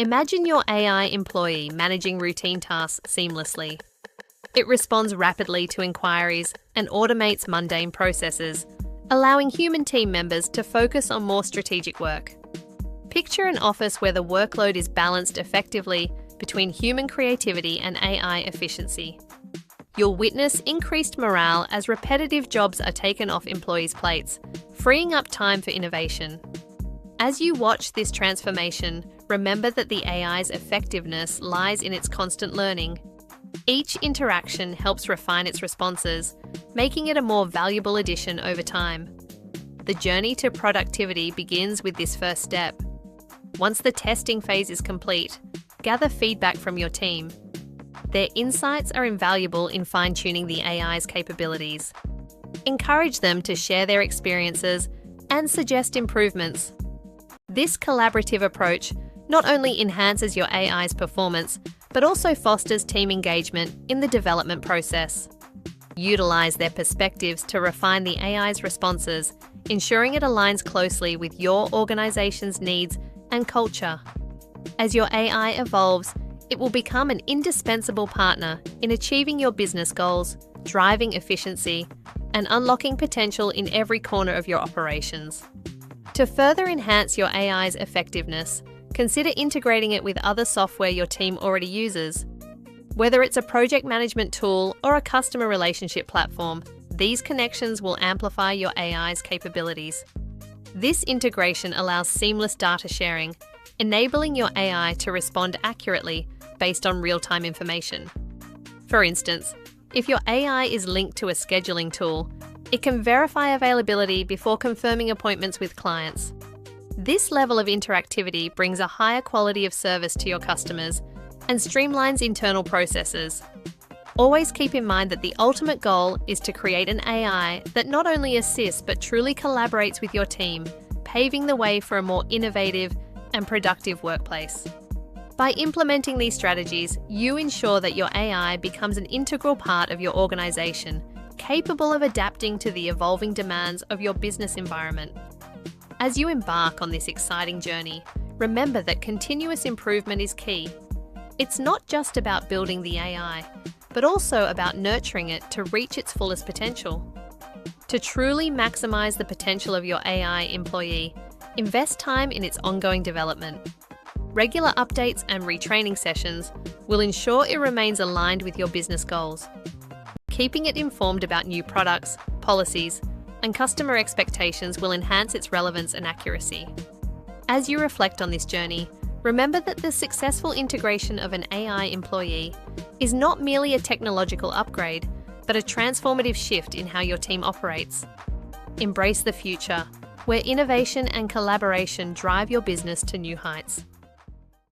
Imagine your AI employee managing routine tasks seamlessly. It responds rapidly to inquiries and automates mundane processes, allowing human team members to focus on more strategic work. Picture an office where the workload is balanced effectively between human creativity and AI efficiency. You'll witness increased morale as repetitive jobs are taken off employees' plates, freeing up time for innovation. As you watch this transformation, remember that the AI's effectiveness lies in its constant learning. Each interaction helps refine its responses, making it a more valuable addition over time. The journey to productivity begins with this first step. Once the testing phase is complete, gather feedback from your team. Their insights are invaluable in fine-tuning the AI's capabilities. Encourage them to share their experiences and suggest improvements. This collaborative approach not only enhances your AI's performance, but also fosters team engagement in the development process. Utilize their perspectives to refine the AI's responses, ensuring it aligns closely with your organization's needs and culture. As your AI evolves, it will become an indispensable partner in achieving your business goals, driving efficiency, and unlocking potential in every corner of your operations. To further enhance your AI's effectiveness, consider integrating it with other software your team already uses. Whether it's a project management tool or a customer relationship platform, these connections will amplify your AI's capabilities. This integration allows seamless data sharing, enabling your AI to respond accurately based on real-time information. For instance, if your AI is linked to a scheduling tool, it can verify availability before confirming appointments with clients. This level of interactivity brings a higher quality of service to your customers and streamlines internal processes. Always keep in mind that the ultimate goal is to create an AI that not only assists but truly collaborates with your team, paving the way for a more innovative and productive workplace. By implementing these strategies, you ensure that your AI becomes an integral part of your organization, capable of adapting to the evolving demands of your business environment. As you embark on this exciting journey, remember that continuous improvement is key. It's not just about building the AI, but also about nurturing it to reach its fullest potential. To truly maximize the potential of your AI employee, invest time in its ongoing development. Regular updates and retraining sessions will ensure it remains aligned with your business goals. Keeping it informed about new products, policies, and customer expectations will enhance its relevance and accuracy. As you reflect on this journey, remember that the successful integration of an AI employee is not merely a technological upgrade, but a transformative shift in how your team operates. Embrace the future, where innovation and collaboration drive your business to new heights.